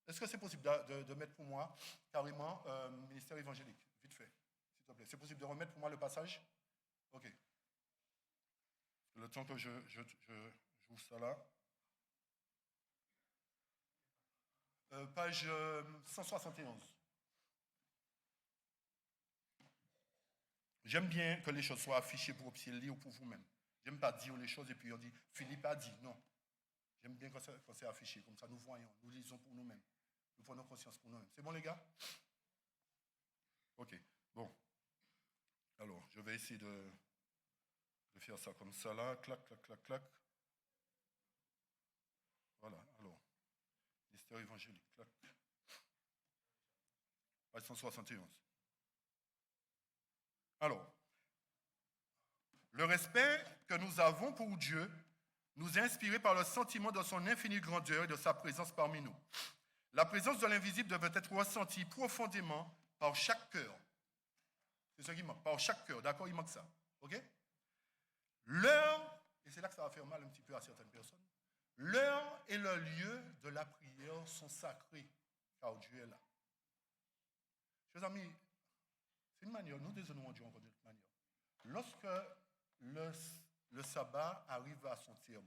A: Est-ce que c'est possible de mettre pour moi, carrément, ministère évangélique? Vite fait, s'il te plaît. C'est possible de remettre pour moi le passage? OK. Le temps que je joue ça là. Page 171. J'aime bien que les choses soient affichées pour observer lire pour vous-même. J'aime pas dire les choses et puis on dit Philippe a dit. Non. J'aime bien quand c'est affiché. Comme ça, nous voyons, nous lisons pour nous-mêmes. Nous prenons conscience pour nous-mêmes. C'est bon, les gars? OK. Bon. Alors, je vais essayer de faire ça comme ça là. Clac, clac, clac, clac. Voilà. Alors, ministère évangélique. Clac. Page 171. Alors, le respect que nous avons pour Dieu nous est inspiré par le sentiment de son infinie grandeur et de sa présence parmi nous. La présence de l'invisible devait être ressentie profondément par chaque cœur. C'est ce qui manque, par chaque cœur, d'accord? Il manque ça, ok? L'heure, et c'est là que ça va faire mal un petit peu à certaines personnes, l'heure et le lieu de la prière sont sacrés, car Dieu est là. Chers amis, c'est une manière, nous déshonorons Dieu encore d'une autre manière. Lorsque le sabbat arrive à son terme,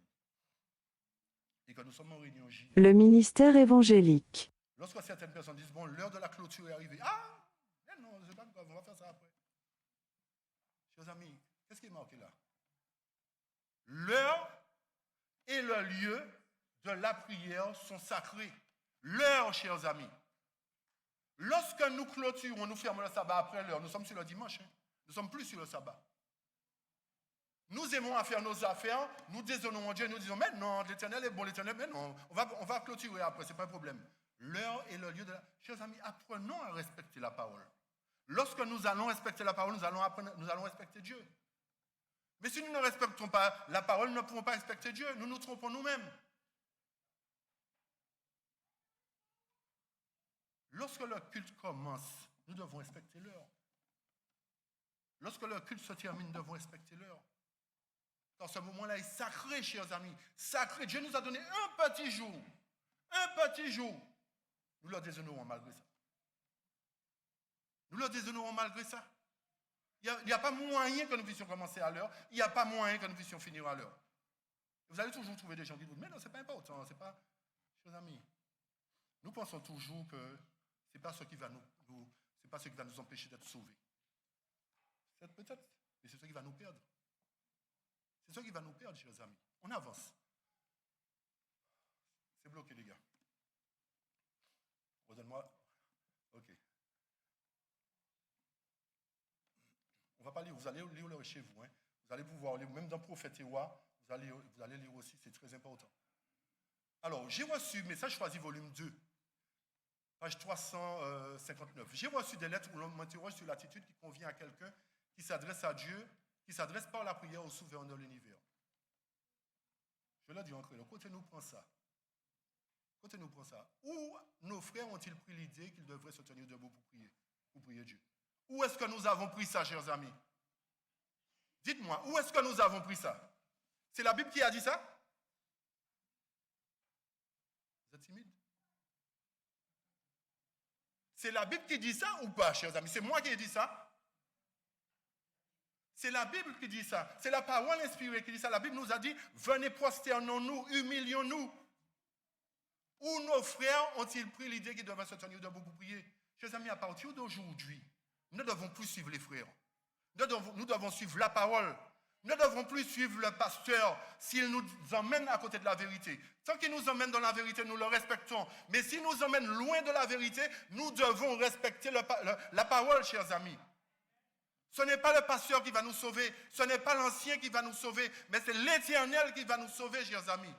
A: et que nous sommes en réunion J.
B: Le ministère évangélique.
A: Lorsque certaines personnes disent, bon, l'heure de la clôture est arrivée. Ah, mais non, c'est pas grave, on va faire ça après. Chers amis, qu'est-ce qui est marqué là? L'heure et le lieu de la prière sont sacrés. L'heure, chers amis. Lorsque nous clôturons, nous fermons le sabbat après l'heure, nous sommes sur le dimanche. Hein? Nous ne sommes plus sur le sabbat. Nous aimons à faire nos affaires, nous déshonorons Dieu, nous disons, mais non, l'Éternel est bon, l'Éternel, mais non, on va clôturer après, ce n'est pas un problème. L'heure et le lieu de la... Chers amis, apprenons à respecter la parole. Lorsque nous allons respecter la parole, nous allons respecter Dieu. Mais si nous ne respectons pas la parole, nous ne pourrons pas respecter Dieu, nous nous trompons nous-mêmes. Lorsque le culte commence, nous devons respecter l'heure. Lorsque le culte se termine, nous devons respecter l'heure. Dans ce moment-là, il est sacré, chers amis. Sacré. Dieu nous a donné un petit jour. Un petit jour. Nous le déshonorons malgré ça. Nous le déshonorons malgré ça. Il n'y a pas moyen que nous puissions commencer à l'heure. Il n'y a pas moyen que nous puissions finir à l'heure. Vous allez toujours trouver des gens qui vous disent, mais non, ce n'est pas important. C'est pas... Chers amis, nous pensons toujours que ce n'est pas ce qui va nous empêcher d'être sauvés. C'est peut-être, mais c'est ce qui va nous perdre. C'est ça qui va nous perdre, chers amis. On avance. C'est bloqué, les gars. Redonne-moi. OK. On ne va pas lire. Vous allez lire chez vous. Hein. Vous allez pouvoir lire. Même dans Prophète Ewa, vous allez lire aussi. C'est très important. Alors, j'ai reçu, message choisi, volume 2, page 359. J'ai reçu des lettres où l'on m'interroge sur l'attitude qui convient à quelqu'un qui s'adresse à Dieu, qui s'adresse par la prière au souverain de l'univers. Je le dis en créole, côté nous prend ça. Côté nous prend ça. Où nos frères ont-ils pris l'idée qu'ils devraient se tenir debout pour prier Dieu? Où est-ce que nous avons pris ça, chers amis? Dites-moi, où est-ce que nous avons pris ça? C'est la Bible qui a dit ça? Vous êtes timide? C'est la Bible qui dit ça ou pas, chers amis? C'est moi qui ai dit ça? C'est la Bible qui dit ça. C'est la parole inspirée qui dit ça. La Bible nous a dit, venez prosternons-nous, humilions-nous. Où nos frères ont-ils pris l'idée qu'ils devaient se tenir debout pour prier? Chers amis, à partir d'aujourd'hui, nous ne devons plus suivre les frères. Nous devons suivre la parole. Nous ne devons plus suivre le pasteur s'il nous emmène à côté de la vérité. Tant qu'il nous emmène dans la vérité, nous le respectons. Mais s'il nous emmène loin de la vérité, nous devons respecter la parole, chers amis. Ce n'est pas le pasteur qui va nous sauver, ce n'est pas l'ancien qui va nous sauver, mais c'est l'Éternel qui va nous sauver, chers amis.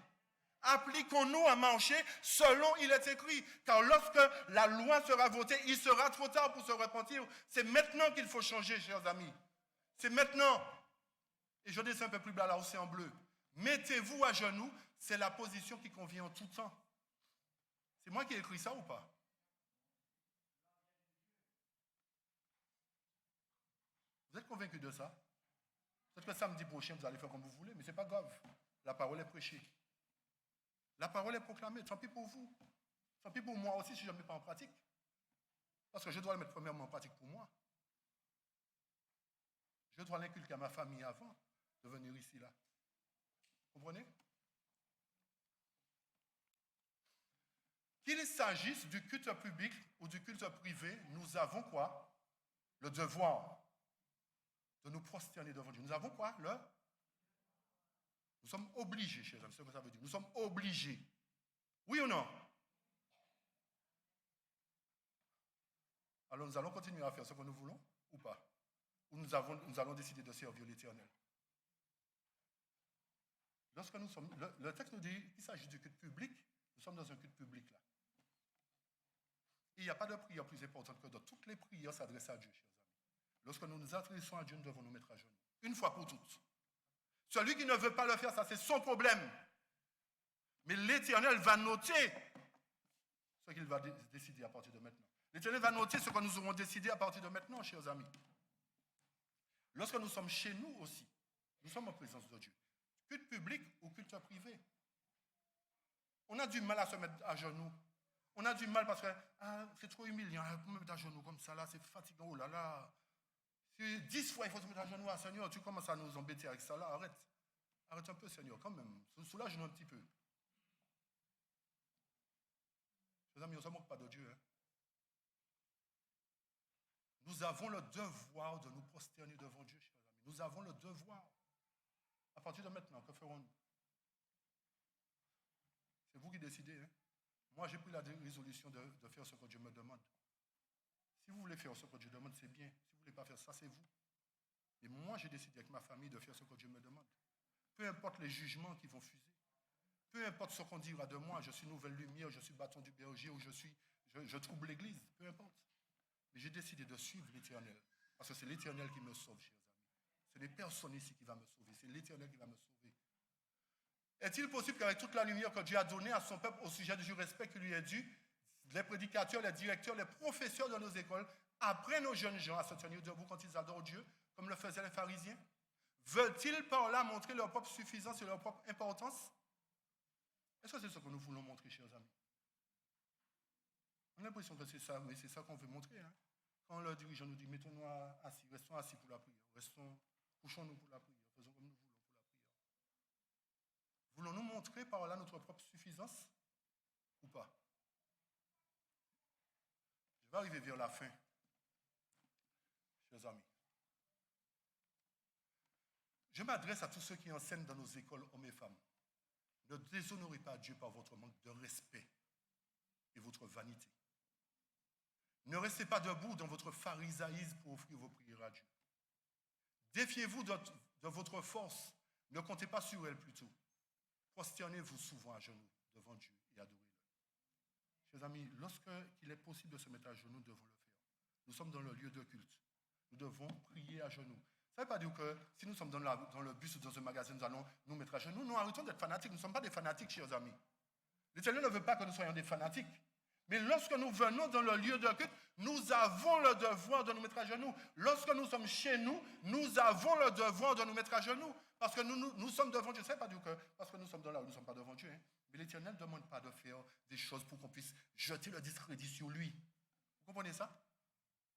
A: Appliquons-nous à marcher selon il est écrit, car lorsque la loi sera votée, il sera trop tard pour se repentir. C'est maintenant qu'il faut changer, chers amis. C'est maintenant. Et je descends un peu plus bas là où c'est en bleu. Mettez-vous à genoux, c'est la position qui convient en tout temps. C'est moi qui ai écrit ça ou pas? Vous êtes convaincus de ça? Peut-être que samedi prochain, vous allez faire comme vous voulez, mais ce n'est pas grave. La parole est prêchée. La parole est proclamée. Tant pis pour vous. Tant pis pour moi aussi si je ne le mets pas en pratique. Parce que je dois le mettre premièrement en pratique pour moi. Je dois l'inculquer à ma famille avant de venir ici, là. Vous comprenez? Qu'il s'agisse du culte public ou du culte privé, nous avons quoi? Le devoir de nous prosterner devant Dieu. Nous avons quoi? Nous sommes obligés, chers amis, c'est ce que ça veut dire. Nous sommes obligés. Oui ou non? Alors nous allons continuer à faire ce que nous voulons ou pas? Ou nous allons décider de servir l'Éternel? Lorsque nous sommes, le texte nous dit qu'il s'agit du culte public, nous sommes dans un culte public là. Et il n'y a pas de prière plus importante que d'autres. Toutes les prières s'adressent à Dieu, chers amis. Lorsque nous nous adressons à Dieu, nous devons nous mettre à genoux. Une fois pour toutes. Celui qui ne veut pas le faire, ça c'est son problème. Mais l'Éternel va noter ce qu'il va décider à partir de maintenant. L'Éternel va noter ce que nous aurons décidé à partir de maintenant, chers amis. Lorsque nous sommes chez nous aussi, nous sommes en présence de Dieu. Culte public ou culte privé. On a du mal à se mettre à genoux. On a du mal parce que c'est trop humiliant. Pour me mettre à genoux comme ça, là, c'est fatigant. Oh là là. 10 fois, il faut se mettre à genoux. Ah, Seigneur, tu commences à nous embêter avec ça là. Arrête. Arrête un peu, Seigneur, quand même. Soulage-nous un petit peu. Chers amis, on ne se moque pas de Dieu. Hein? Nous avons le devoir de nous prosterner devant Dieu, chers amis. Nous avons le devoir. À partir de maintenant, que ferons-nous? C'est vous qui décidez. Hein? Moi, j'ai pris la résolution de faire ce que Dieu me demande. Si vous voulez faire ce que Dieu demande, c'est bien. Si vous ne voulez pas faire ça, c'est vous. Et moi, j'ai décidé avec ma famille de faire ce que Dieu me demande. Peu importe les jugements qui vont fuser. Peu importe ce qu'on dira de moi. Je suis nouvelle lumière, je suis bâton du berger ou je trouble l'église. Peu importe. Mais j'ai décidé de suivre l'Éternel. Parce que c'est l'Éternel qui me sauve, chers amis. Ce n'est personne ici qui va me sauver. C'est l'Éternel qui va me sauver. Est-il possible qu'avec toute la lumière que Dieu a donnée à son peuple au sujet du respect qui lui est dû, les prédicateurs, les directeurs, les professeurs de nos écoles apprennent aux jeunes gens à se tenir debout quand ils adorent Dieu, comme le faisaient les pharisiens? Veulent-ils par là montrer leur propre suffisance et leur propre importance? Est-ce que c'est ce que nous voulons montrer, chers amis? On a l'impression que c'est ça, mais c'est ça qu'on veut montrer. Hein? Quand le dirigeant nous dit, mettons-nous assis, restons assis pour la prière, couchons-nous pour la prière, faisons comme nous voulons pour la prière. Voulons-nous montrer par là notre propre suffisance ou pas? Je vais arriver vers la fin, chers amis. Je m'adresse à tous ceux qui enseignent dans nos écoles, hommes et femmes. Ne déshonorez pas Dieu par votre manque de respect et votre vanité. Ne restez pas debout dans votre pharisaïsme pour offrir vos prières à Dieu. Défiez-vous de votre force. Ne comptez pas sur elle plutôt. Prosternez-vous souvent à genoux devant Dieu et adorez-le. Chers amis, lorsqu'il est possible de se mettre à genoux, nous devons le faire. Nous sommes dans le lieu de culte. Nous devons prier à genoux. Ça ne veut pas dire que si nous sommes dans le bus ou dans un magasin, nous allons nous mettre à genoux. Nous arrêtons d'être fanatiques. Nous ne sommes pas des fanatiques, chers amis. L'Éternel ne veut pas que nous soyons des fanatiques. Mais lorsque nous venons dans le lieu de culte, nous avons le devoir de nous mettre à genoux. Lorsque nous sommes chez nous, nous avons le devoir de nous mettre à genoux. Parce que nous sommes devant Dieu. C'est pas du que parce que nous sommes dans là où nous ne sommes pas devant Dieu. Hein. Mais l'Éternel ne demande pas de faire des choses pour qu'on puisse jeter le discrédit sur lui. Vous comprenez ça?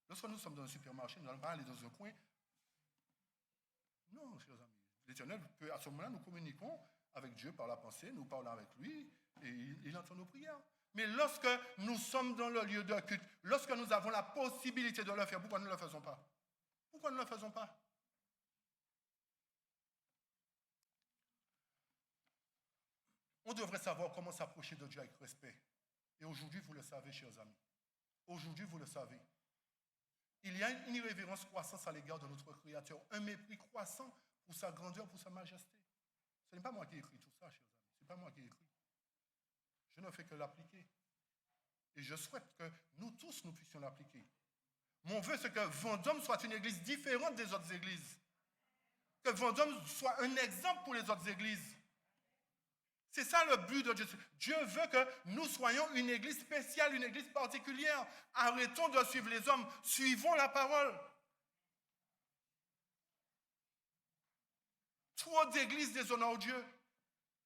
A: Lorsque nous sommes dans un supermarché, nous n'allons pas aller dans un coin. Non, chers amis. L'Éternel peut, à ce moment-là, nous communiquons avec Dieu par la pensée, nous parlons avec lui et il entend nos prières. Mais lorsque nous sommes dans le lieu de culte, lorsque nous avons la possibilité de le faire, pourquoi nous ne le faisons pas? Pourquoi nous ne le faisons pas? On devrait savoir comment s'approcher de Dieu avec respect. Et aujourd'hui, vous le savez, chers amis. Aujourd'hui, vous le savez. Il y a une irrévérence croissante à l'égard de notre Créateur, un mépris croissant pour sa grandeur, pour sa majesté. Ce n'est pas moi qui ai écrit tout ça, chers amis. Ce n'est pas moi qui ai écrit. Je ne fais que l'appliquer. Et je souhaite que nous tous, nous puissions l'appliquer. Mon vœu, c'est que Vendôme soit une église différente des autres églises. Que Vendôme soit un exemple pour les autres églises. C'est ça le but de Dieu. Dieu veut que nous soyons une église spéciale, une église particulière. Arrêtons de suivre les hommes, suivons la parole. Trop d'églises déshonorent Dieu.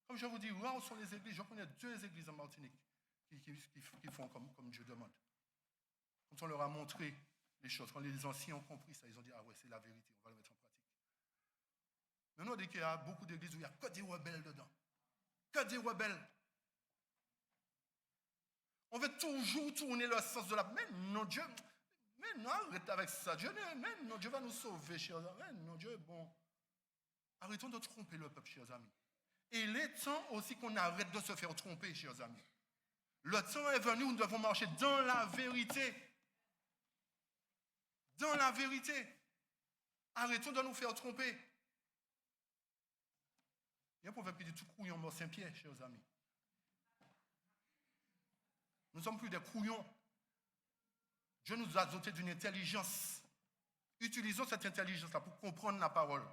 A: Comme je vous dis, où sont les églises? Je connais 2 églises en Martinique qui font comme Dieu demande. Quand on leur a montré les choses, quand les anciens ont compris ça, ils ont dit, ah ouais, c'est la vérité, on va le mettre en pratique. Maintenant, on dit qu'il y a beaucoup d'églises où il n'y a que des rebelles dedans. Que des rebelles. On veut toujours tourner le sens de la... Mais non, Dieu... Mais non, arrête avec ça. Dieu va nous sauver, chers amis. Non, Dieu est bon. Arrêtons de tromper le peuple, chers amis. Et il est temps aussi qu'on arrête de se faire tromper, chers amis. Le temps est venu où nous devons marcher dans la vérité. Dans la vérité. Arrêtons de nous faire tromper. Il y a un proverbe qui dit tout couillon mord Saint-Pierre, chers amis. Nous ne sommes plus des couillons. Dieu nous a dotés d'une intelligence. Utilisons cette intelligence-là pour comprendre la parole.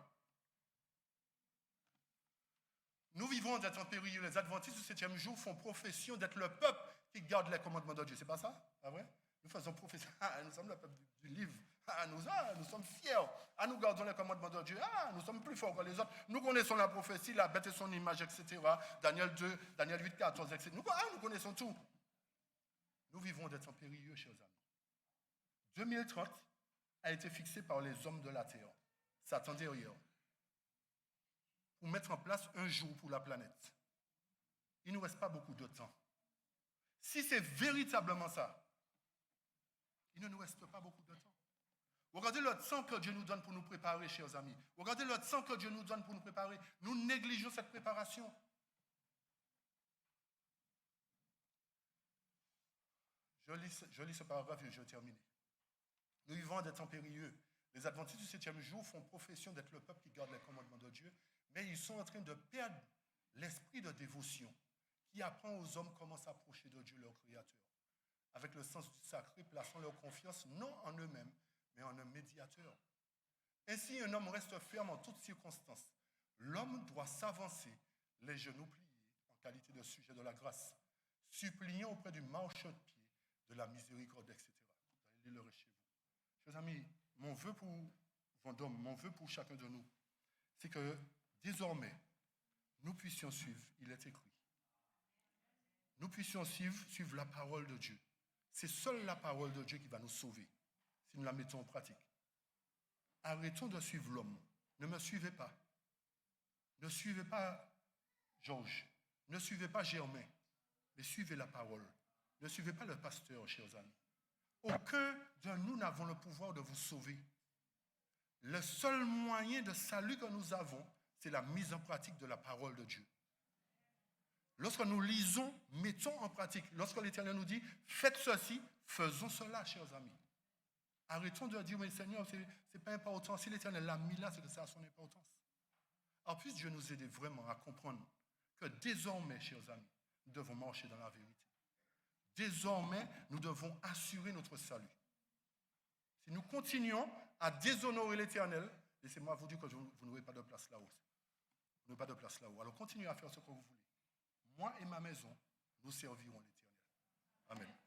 A: Nous vivons dans un périlleux. Les adventistes du 7e jour font profession d'être le peuple qui garde les commandements de Dieu. C'est pas ça? Pas vrai? Nous faisons profession. Nous sommes le peuple du livre. Nous sommes fiers. Nous gardons les commandements de Dieu. Nous sommes plus forts que les autres. Nous connaissons la prophétie, la bête et son image, etc. Daniel 2, Daniel 8, 14, etc. Nous connaissons tout. Nous vivons des temps périlleux, chers amis. 2030 a été fixé par les hommes de la Terre. Satan derrière. Pour mettre en place un jour pour la planète. Il ne nous reste pas beaucoup de temps. Si c'est véritablement ça, il ne nous reste pas beaucoup de temps. Regardez le temps que Dieu nous donne pour nous préparer, chers amis. Regardez le temps que Dieu nous donne pour nous préparer. Nous négligeons cette préparation. Je lis ce paragraphe et je termine. Nous vivons des temps périlleux. Les adventistes du 7e jour font profession d'être le peuple qui garde les commandements de Dieu, mais ils sont en train de perdre l'esprit de dévotion qui apprend aux hommes comment s'approcher de Dieu, leur Créateur. Avec le sens du sacré, plaçant leur confiance non en eux-mêmes, mais en un médiateur. Ainsi, un homme reste ferme en toutes circonstances. L'homme doit s'avancer, les genoux pliés, en qualité de sujet de la grâce, suppliant auprès du marchepied de la miséricorde, etc. Vous allez lire chez vous. Chers amis, mon vœu pour Vendôme, mon vœu pour chacun de nous, c'est que désormais, nous puissions suivre, il est écrit, nous puissions suivre la parole de Dieu. C'est seule la parole de Dieu qui va nous sauver, si nous la mettons en pratique. Arrêtons de suivre l'homme. Ne me suivez pas. Ne suivez pas Georges. Ne suivez pas Germain. Mais suivez la parole. Ne suivez pas le pasteur, chers amis. Aucun de nous n'avons le pouvoir de vous sauver. Le seul moyen de salut que nous avons, c'est la mise en pratique de la parole de Dieu. Lorsque nous lisons, mettons en pratique. Lorsque l'Éternel nous dit, faites ceci, faisons cela, chers amis. Arrêtons de dire, mais Seigneur, ce n'est pas important. Si l'Éternel l'a mis là, c'est que ça a son importance. Alors, puisse Dieu nous aider vraiment à comprendre que désormais, chers amis, nous devons marcher dans la vérité. Désormais, nous devons assurer notre salut. Si nous continuons à déshonorer l'Éternel, laissez-moi vous dire que vous n'aurez pas de place là-haut. Vous n'aurez pas de place là-haut. Alors continuez à faire ce que vous voulez. Moi et ma maison, nous servirons l'Éternel. Amen.